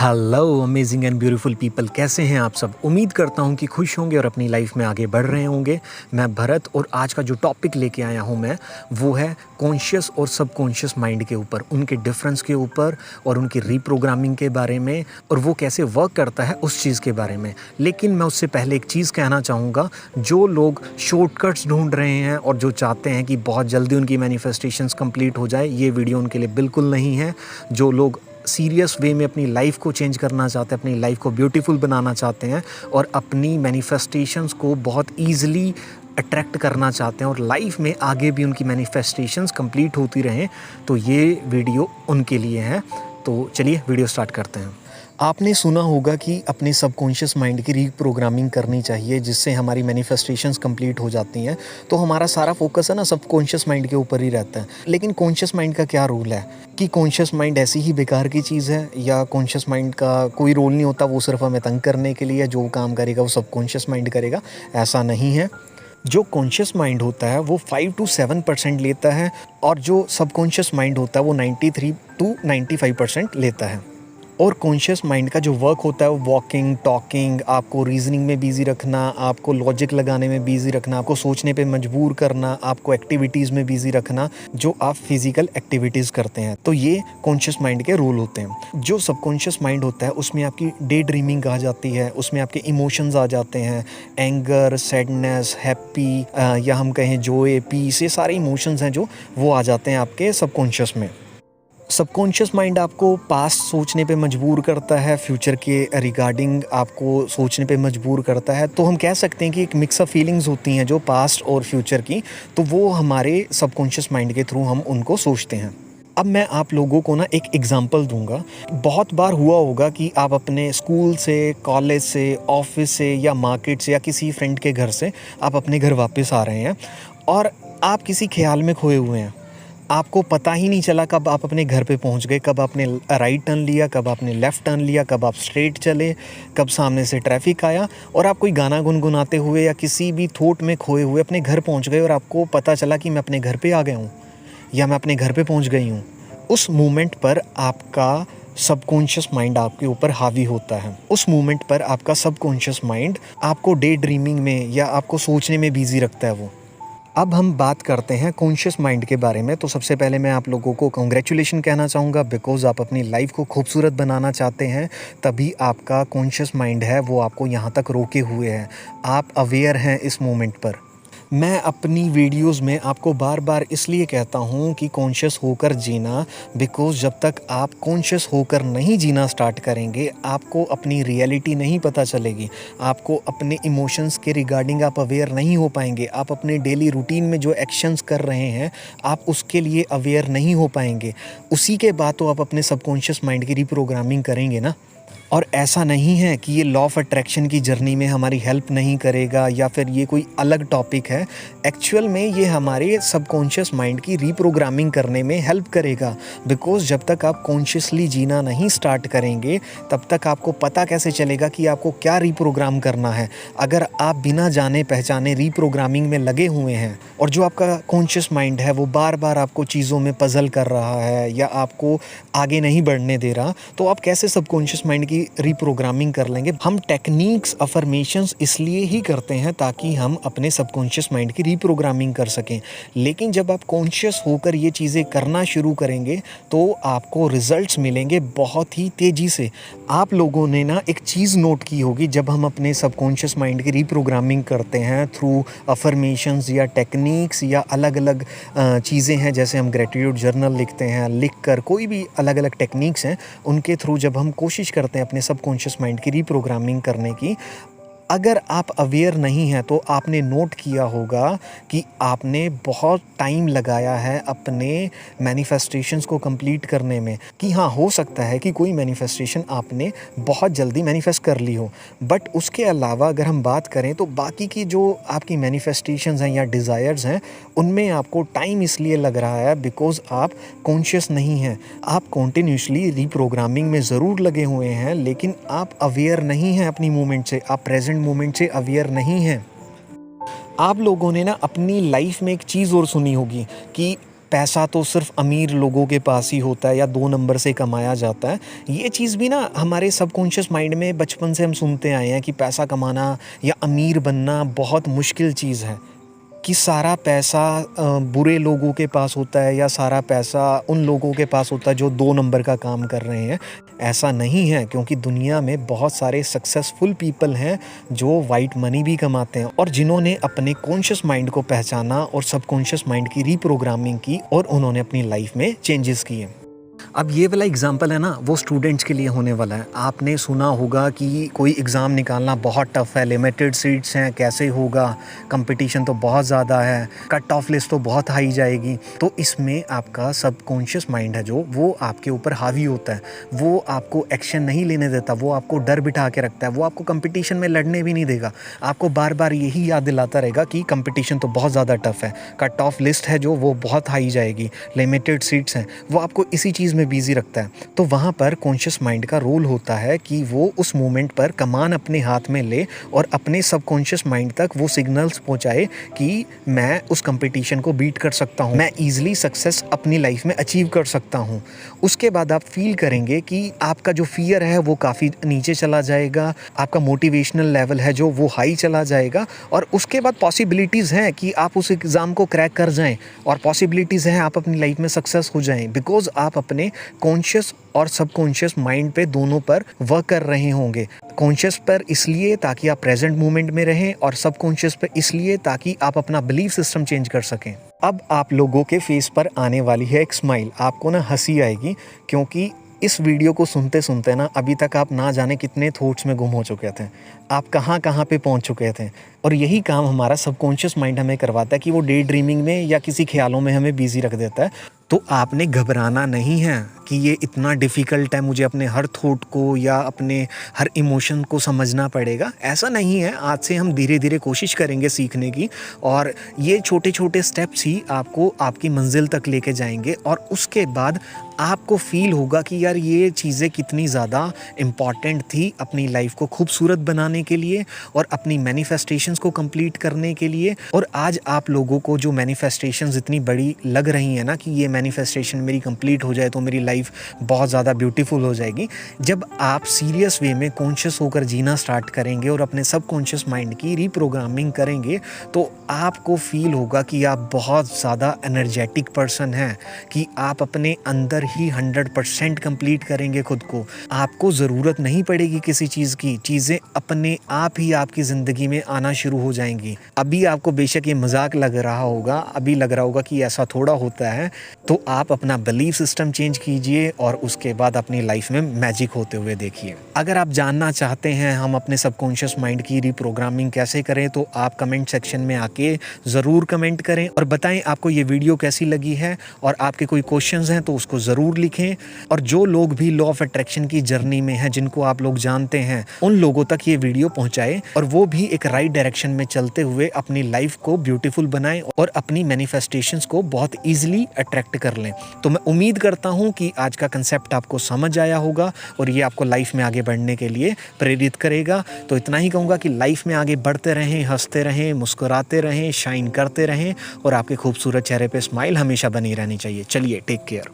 Hello amazing and beautiful people, कैसे हैं आप सब। उम्मीद करता हूं कि खुश होंगे और अपनी लाइफ में आगे बढ़ रहे होंगे। मैं भरत और आज का जो टॉपिक लेके आया हूं मैं वो है कॉन्शियस और सबकॉन्शियस माइंड के ऊपर, उनके डिफरेंस के ऊपर और उनकी रीप्रोग्रामिंग के बारे में और वो कैसे वर्क करता है उस चीज़ के बारे में। लेकिन मैं उससे पहले एक चीज़ कहना चाहूँगा, जो लोग शॉर्टकट्स ढूंढ रहे हैं और जो चाहते हैं कि बहुत जल्दी उनकी मैनिफेस्टेशंस कंप्लीट हो जाए, ये वीडियो उनके लिए बिल्कुल नहीं है। जो लोग सीरियस वे में अपनी लाइफ को चेंज करना चाहते हैं, अपनी लाइफ को ब्यूटीफुल बनाना चाहते हैं और अपनी मैनिफेस्टेशंस को बहुत ईजिली अट्रैक्ट करना चाहते हैं और लाइफ में आगे भी उनकी मैनिफेस्टेशंस कंप्लीट होती रहें, तो ये वीडियो उनके लिए है। तो चलिए वीडियो स्टार्ट करते हैं। आपने सुना होगा कि अपने सबकॉन्शियस माइंड की रीप्रोग्रामिंग करनी चाहिए, जिससे हमारी मैनिफेस्टेशंस कंप्लीट हो जाती हैं। तो हमारा सारा फोकस है ना सबकॉन्शियस माइंड के ऊपर ही रहता है। लेकिन कॉन्शियस माइंड का क्या रोल है कि कॉन्शियस माइंड ऐसी ही बेकार की चीज़ है, या कॉन्शियस माइंड का कोई रोल नहीं होता, वो सिर्फ हमें तंग करने के लिए जो काम करेगा वो सबकॉन्शियस माइंड करेगा? ऐसा नहीं है। जो कॉन्शियस माइंड होता है वो 5 to 7% लेता है और जो सबकॉन्शियस माइंड होता है वो 93 to 95% लेता है। और कॉन्शियस माइंड का जो वर्क होता है वो वॉकिंग, टॉकिंग, आपको रीजनिंग में बिज़ी रखना, आपको लॉजिक लगाने में बिज़ी रखना, आपको सोचने पे मजबूर करना, आपको एक्टिविटीज़ में बिज़ी रखना, जो आप फिज़िकल एक्टिविटीज़ करते हैं। तो ये कॉन्शियस माइंड के रोल होते हैं। जो सबकॉन्शियस माइंड होता है उसमें आपकी डे ड्रीमिंग आ जाती है, उसमें आपके इमोशंस आ जाते हैं, एंगर, सैडनेस, हैप्पी, या हम कहें जॉय, पीस, ये सारे इमोशंस हैं जो वो आ जाते हैं आपके सबकॉन्शियस में। सबकॉन्शियस माइंड आपको पास्ट सोचने पे मजबूर करता है, फ्यूचर के रिगार्डिंग आपको सोचने पे मजबूर करता है। तो हम कह सकते हैं कि एक मिक्स ऑफ फीलिंग्स होती हैं जो पास्ट और फ्यूचर की, तो वो हमारे सबकॉन्शियस माइंड के थ्रू हम उनको सोचते हैं। अब मैं आप लोगों को ना एक एग्जांपल दूंगा। बहुत बार हुआ होगा कि आप अपने स्कूल से, कॉलेज से, ऑफिस से या मार्केट से या किसी फ्रेंड के घर से आप अपने घर वापस आ रहे हैं और आप किसी ख्याल में खोए हुए हैं। आपको पता ही नहीं चला कब आप अपने घर पे पहुंच गए, कब आपने राइट टर्न लिया, कब आपने लेफ़्ट टर्न लिया, कब आप स्ट्रेट चले, कब सामने से ट्रैफिक आया और आप कोई गाना गुनगुनाते हुए या किसी भी थॉट में खोए हुए अपने घर पहुंच गए और आपको पता चला कि मैं अपने घर पे आ गया हूँ या मैं अपने घर पे पहुंच गई हूँ। उस मोमेंट पर आपका सबकॉन्शियस माइंड आपके ऊपर हावी होता है। उस मोमेंट पर आपका सबकॉन्शियस माइंड आपको डे ड्रीमिंग में या आपको सोचने में बिजी रखता है वो। अब हम बात करते हैं कॉन्शियस माइंड के बारे में। तो सबसे पहले मैं आप लोगों को कॉन्ग्रेचुलेशन कहना चाहूँगा, बिकॉज़ आप अपनी लाइफ को खूबसूरत बनाना चाहते हैं, तभी आपका कॉन्शियस माइंड है वो आपको यहाँ तक रोके हुए है। आप अवेयर हैं इस मोमेंट पर। मैं अपनी वीडियोस में आपको बार बार इसलिए कहता हूँ कि कॉन्शियस होकर जीना, बिकॉज़ जब तक आप कॉन्शियस होकर नहीं जीना स्टार्ट करेंगे, आपको अपनी रियलिटी नहीं पता चलेगी, आपको अपने इमोशंस के रिगार्डिंग आप अवेयर नहीं हो पाएंगे, आप अपने डेली रूटीन में जो एक्शंस कर रहे हैं आप उसके लिए अवेयर नहीं हो पाएंगे। उसी के बाद तो आप अपने सबकॉन्शियस माइंड की रीप्रोग्रामिंग करेंगे ना। और ऐसा नहीं है कि ये लॉ ऑफ अट्रैक्शन की जर्नी में हमारी हेल्प नहीं करेगा या फिर ये कोई अलग टॉपिक है। एक्चुअल में ये हमारे सबकॉन्शियस माइंड की रीप्रोग्रामिंग करने में हेल्प करेगा, बिकॉज़ जब तक आप कॉन्शियसली जीना नहीं स्टार्ट करेंगे तब तक आपको पता कैसे चलेगा कि आपको क्या रीप्रोग्राम करना है। अगर आप बिना जाने पहचाने रीप्रोग्रामिंग में लगे हुए हैं और जो आपका कॉन्शियस माइंड है वो बार बार आपको चीज़ों में पजल कर रहा है या आपको आगे नहीं बढ़ने दे रहा, तो आप कैसे सबकॉन्शियस माइंड की रीप्रोग्रामिंग कर लेंगे। हम टेक्निक्स, अफर्मेशंस इसलिए ही करते हैं ताकि हम अपने सबकॉन्शियस माइंड की रीप्रोग्रामिंग कर सकें। लेकिन जब आप कॉन्शियस होकर ये चीज़ें करना शुरू करेंगे तो आपको रिजल्ट्स मिलेंगे बहुत ही तेज़ी से। आप लोगों ने ना एक चीज़ नोट की होगी, जब हम अपने सबकॉन्शियस माइंड की रीप्रोग्रामिंग करते हैं थ्रू अफर्मेशंस या टेक्निक्स या अलग अलग चीज़ें हैं, जैसे हम ग्रेटिट्यूड जर्नल लिखते हैं, लिख कर कोई भी अलग अलग टेक्निक्स हैं, उनके थ्रू जब हम कोशिश करते हैं अपने सबकॉन्शियस माइंड की रीप्रोग्रामिंग करने की, अगर आप अवेयर नहीं हैं तो आपने नोट किया होगा कि आपने बहुत टाइम लगाया है अपने मैनिफेस्टेशंस को कंप्लीट करने में। कि हाँ, हो सकता है कि कोई मैनिफेस्टेशन आपने बहुत जल्दी मैनिफेस्ट कर ली हो, बट उसके अलावा अगर हम बात करें तो बाकी की जो आपकी मैनिफेस्टेशंस हैं या डिज़ायर्स हैं उनमें आपको टाइम इसलिए लग रहा है बिकॉज़ आप कॉन्शियस नहीं हैं। आप कॉन्टिन्यूसली रीप्रोग्रामिंग में ज़रूर लगे हुए हैं, लेकिन आप अवेयर नहीं हैं अपनी मूवमेंट से, आप प्रेजेंट मोमेंट से अवेयर नहीं हैं। आप लोगों ने ना अपनी लाइफ में एक चीज़ और सुनी होगी कि पैसा तो सिर्फ अमीर लोगों के पास ही होता है या 2 नंबर से कमाया जाता है। ये चीज़ भी ना हमारे सबकॉन्शियस माइंड में बचपन से हम सुनते आए हैं कि पैसा कमाना या अमीर बनना बहुत मुश्किल चीज़ है, कि सारा पैसा बुरे लोगों के पास होता है या सारा पैसा उन लोगों के पास होता है जो 2 नंबर का काम कर रहे हैं। ऐसा नहीं है, क्योंकि दुनिया में बहुत सारे सक्सेसफुल पीपल हैं जो वाइट मनी भी कमाते हैं और जिन्होंने अपने कॉन्शियस माइंड को पहचाना और सबकॉन्शियस माइंड की रीप्रोग्रामिंग की और उन्होंने अपनी लाइफ में चेंजेस किए। अब ये वाला एग्जाम्पल है ना, वो स्टूडेंट्स के लिए होने वाला है। आपने सुना होगा कि कोई एग्ज़ाम निकालना बहुत टफ़ है, लिमिटेड सीट्स हैं, कैसे होगा, कंपटीशन तो बहुत ज़्यादा है, कट ऑफ लिस्ट तो बहुत हाई जाएगी। तो इसमें आपका सबकॉन्शियस माइंड है जो वो आपके ऊपर हावी होता है, वो आपको एक्शन नहीं लेने देता, वो आपको डर बिठा के रखता है, वो आपको कंपटीशन में लड़ने भी नहीं देगा। आपको बार बार यही याद दिलाता रहेगा कि कंपटीशन तो बहुत ज़्यादा टफ़ है, कट ऑफ लिस्ट है जो वो बहुत हाई जाएगी, लिमिटेड सीट्स हैं, वो आपको इसी चीज़ में बिजी रखता है। तो वहाँ पर कॉन्शियस माइंड का रोल होता है कि वो उस मोमेंट पर कमान अपने हाथ में ले और अपने सबकॉन्शियस माइंड तक वो सिग्नल्स पहुँचाए कि मैं उस कंपटीशन को बीट कर सकता हूँ, मैं ईजिली सक्सेस अपनी लाइफ में अचीव कर सकता हूँ। उसके बाद आप फील करेंगे कि आपका जो फियर है वो काफ़ी नीचे चला जाएगा, आपका मोटिवेशनल लेवल है जो वो हाई चला जाएगा और उसके बाद पॉसिबिलिटीज़ हैं कि आप उस एग्ज़ाम को क्रैक कर जाएं और पॉसिबिलिटीज़ हैं आप अपनी लाइफ में सक्सेस हो जाएं, बिकॉज आप अपने कॉन्शियस और सबकॉन्शियस माइंड पे दोनों पर वर्क कर रहे होंगे। कॉन्शियस पर इसलिए ताकि आप प्रेजेंट मोमेंट में रहें और सबकॉन्शियस पर इसलिए ताकि आप अपना बिलीफ सिस्टम चेंज कर सकें। अब आप लोगों के फेस पर आने वाली है एक स्माइल, आपको ना हंसी आएगी, क्योंकि इस वीडियो को सुनते सुनते ना अभी तक आप ना जाने कितने थॉट्स में गुम हो चुके थे, आप कहाँ कहाँ पे पहुँच चुके थे। और यही काम हमारा सबकॉन्शियस माइंड हमें करवाता है कि वो डे ड्रीमिंग में या किसी ख्यालों में हमें बिजी रख देता है। तो आपने घबराना नहीं है कि ये इतना डिफ़िकल्ट है, मुझे अपने हर थॉट को या अपने हर इमोशन को समझना पड़ेगा। ऐसा नहीं है, आज से हम धीरे धीरे कोशिश करेंगे सीखने की और ये छोटे छोटे स्टेप्स ही आपको आपकी मंजिल तक लेके जाएंगे और उसके बाद आपको फील होगा कि यार ये चीज़ें कितनी ज़्यादा इम्पॉर्टेंट थी अपनी लाइफ को खूबसूरत बनाने के लिए और अपनी मैनिफेस्टेशंस को कंप्लीट करने के लिए। और आज आप लोगों को जो मैनिफेस्टेशंस इतनी बड़ी लग रही है ना कि ये मैनिफेस्टेशन मेरी कंप्लीट हो जाए तो मेरी लाइफ बहुत ज़्यादा ब्यूटीफुल हो जाएगी, जब आप सीरियस वे में कॉन्शियस होकर जीना स्टार्ट करेंगे और अपने सबकॉन्शियस माइंड की रीप्रोग्रामिंग करेंगे तो आपको फील होगा कि आप बहुत ज़्यादा एनर्जेटिक पर्सन हैं, कि आप अपने अंदर ही 100% कंप्लीट करेंगे खुद को। आपको ज़रूरत नहीं पड़ेगी किसी चीज़ की, चीज़ें अपने आप ही आपकी ज़िंदगी में आना शुरू हो जाएंगी। अभी आपको बेशक ये मजाक लग रहा होगा, अभी लग रहा होगा कि ऐसा थोड़ा होता है, तो आप अपना बिलीफ सिस्टम चेंज कीजिए और उसके बाद अपनी लाइफ में मैजिक होते हुए देखिए। अगर आप जानना चाहते हैं हम अपने सबकॉन्शियस माइंड की रीप्रोग्रामिंग कैसे करें तो आप कमेंट सेक्शन में आके ज़रूर कमेंट करें और बताएं आपको ये वीडियो कैसी लगी है और आपके कोई क्वेश्चंस हैं तो उसको ज़रूर लिखें। और जो लोग भी लॉ ऑफ अट्रैक्शन की जर्नी में हैं, जिनको आप लोग जानते हैं, उन लोगों तक ये वीडियो पहुंचाएं और वो भी एक राइट डायरेक्शन में चलते हुए अपनी लाइफ को ब्यूटीफुल बनाएं और अपनी मैनिफेस्टेशंस को बहुत ईजिली अट्रैक्ट कर लें। तो मैं उम्मीद करता हूं कि आज का कंसेप्ट आपको समझ आया होगा और ये आपको लाइफ में आगे बढ़ने के लिए प्रेरित करेगा। तो इतना ही कहूँगा कि लाइफ में आगे बढ़ते रहें, हंसते रहें, मुस्कुराते रहें, शाइन करते रहें और आपके खूबसूरत चेहरे पे स्माइल हमेशा बनी रहनी चाहिए। चलिए, टेक केयर।